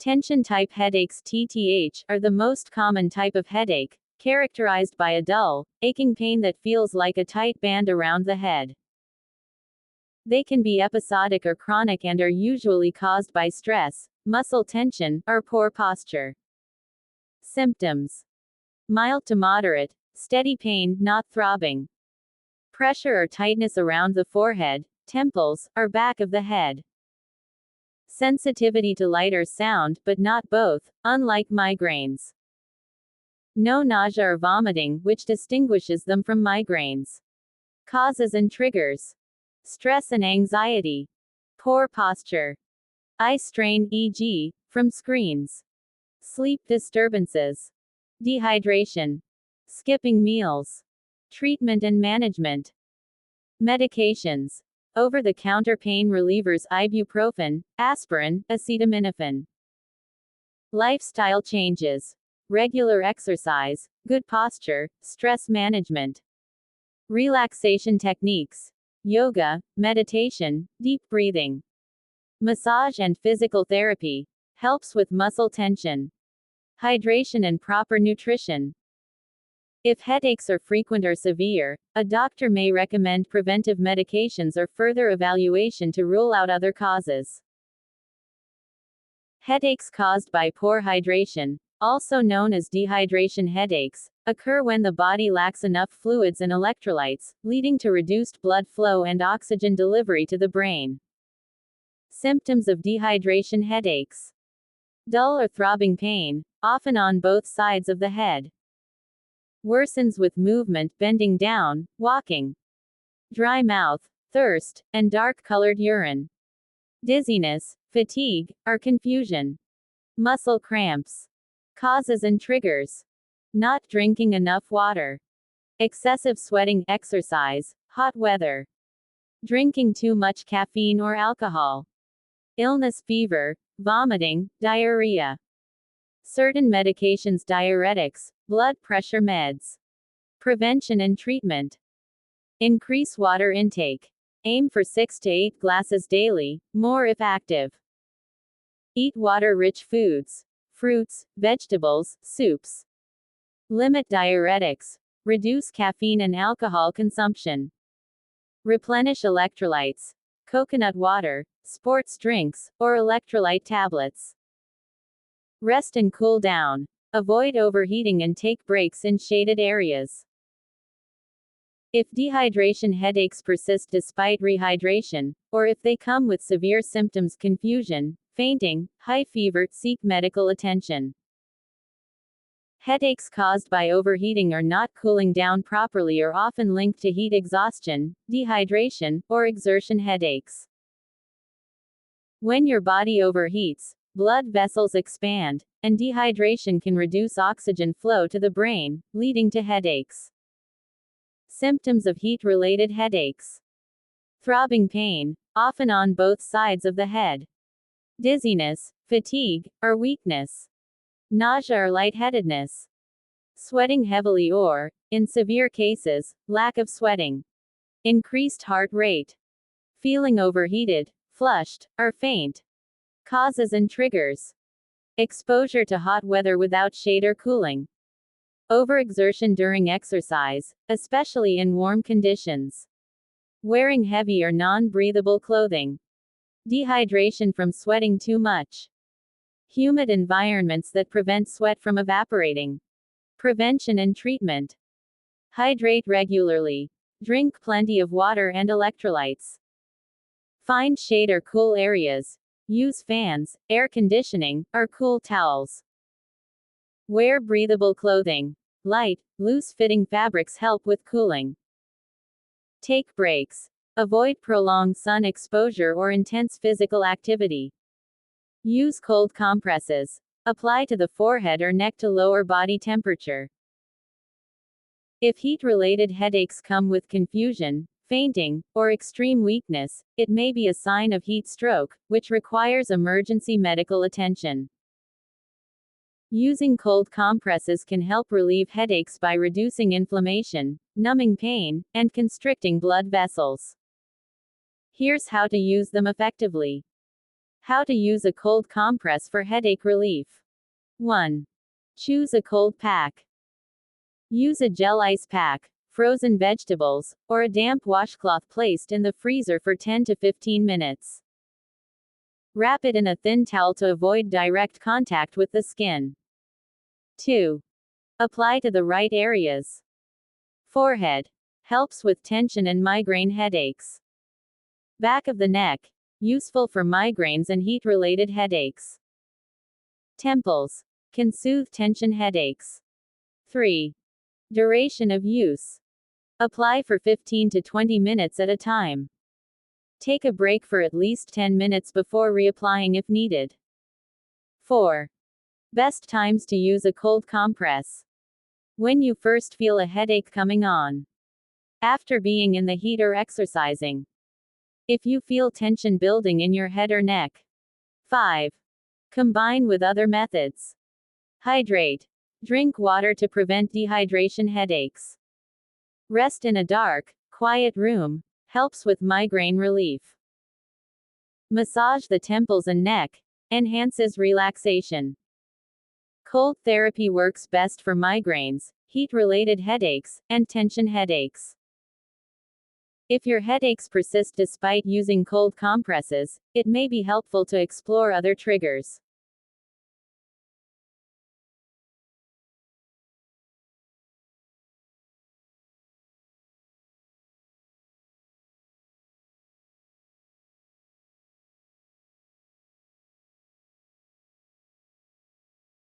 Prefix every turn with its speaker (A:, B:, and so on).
A: Tension-type headaches (TTH) are the most common type of headache, characterized by a dull, aching pain that feels like a tight band around the head. They can be episodic or chronic and are usually caused by stress, muscle tension, or poor posture. Symptoms: mild to moderate, steady pain, not throbbing. Pressure or tightness around the forehead, temples, or back of the head. Sensitivity to light or sound, but not both, unlike migraines. No nausea or vomiting, which distinguishes them from migraines. Causes and triggers: stress and anxiety. Poor posture. Eye strain, e.g., from screens. Sleep disturbances. Dehydration. Skipping meals. Treatment and management. Medications: over-the-counter pain relievers, ibuprofen, aspirin, acetaminophen. Lifestyle changes: regular exercise, good posture, stress management. Relaxation techniques: yoga, meditation, deep breathing. Massage and physical therapy helps with muscle tension. Hydration and proper nutrition. If headaches are frequent or severe, a doctor may recommend preventive medications or further evaluation to rule out other causes. Headaches caused by poor hydration, also known as dehydration headaches, occur when the body lacks enough fluids and electrolytes, leading to reduced blood flow and oxygen delivery to the brain. Symptoms of dehydration headaches: dull or throbbing pain, often on both sides of the head. Worsens with movement, bending down, walking. Dry mouth, thirst, and dark-colored urine. Dizziness, fatigue, or confusion. Muscle cramps. Causes and triggers: not drinking enough water. Excessive sweating, exercise, hot weather. Drinking too much caffeine or alcohol. Illness, fever, vomiting, diarrhea. Certain medications, diuretics, blood pressure meds. Prevention and treatment: increase water intake. Aim for 6 to 8 glasses daily, more if active. Eat water-rich foods, fruits, vegetables, soups. Limit diuretics. Reduce caffeine and alcohol consumption. Replenish electrolytes. Coconut water, sports drinks, or electrolyte tablets. Rest and cool down. Avoid overheating and take breaks in shaded areas. If dehydration headaches persist despite rehydration, or if they come with severe symptoms, confusion, fainting, high fever, seek medical attention. Headaches caused by overheating or not cooling down properly are often linked to heat exhaustion, dehydration, or exertion headaches. When your body overheats, blood vessels expand, and dehydration can reduce oxygen flow to the brain, leading to headaches. Symptoms of heat-related headaches: throbbing pain, often on both sides of the head. Dizziness, fatigue, or weakness. Nausea or lightheadedness. Sweating heavily or, in severe cases, lack of sweating. Increased heart rate. Feeling overheated, flushed, or faint. Causes and triggers: exposure to hot weather without shade or cooling. Overexertion during exercise, especially in warm conditions. Wearing heavy or non-breathable clothing. Dehydration from sweating too much. Humid environments that prevent sweat from evaporating. Prevention and treatment: hydrate regularly. Drink plenty of water and electrolytes. Find shade or cool areas. Use fans, air conditioning, or cool towels. Wear breathable clothing. Light, loose-fitting fabrics help with cooling. Take breaks. Avoid prolonged sun exposure or intense physical activity. Use cold compresses. Apply to the forehead or neck to lower body temperature. If heat-related headaches come with confusion, fainting, or extreme weakness, it may be a sign of heat stroke, which requires emergency medical attention. Using cold compresses can help relieve headaches by reducing inflammation, numbing pain, and constricting blood vessels. Here's how to use them effectively. How to use a cold compress for headache relief. 1. Choose a cold pack. Use a gel ice pack, frozen vegetables, or a damp washcloth placed in the freezer for 10 to 15 minutes. Wrap it in a thin towel to avoid direct contact with the skin. 2. Apply to the right areas. Forehead. Helps with tension and migraine headaches. Back of the neck. Useful for migraines and heat-related headaches. Temples. Can soothe tension headaches. 3. Duration of use. Apply for 15 to 20 minutes at a time. Take a break for at least 10 minutes before reapplying if needed. 4. Best times to use a cold compress. When you first feel a headache coming on. After being in the heat or exercising. If you feel tension building in your head or neck. 5. Combine with other methods. Hydrate. Drink water to prevent dehydration headaches. Rest in a dark, quiet room. Helps with migraine relief. Massage the temples and neck. Enhances relaxation. Cold therapy works best for migraines, heat-related headaches, and tension headaches. If your headaches persist despite using cold compresses, it may be helpful to explore other triggers.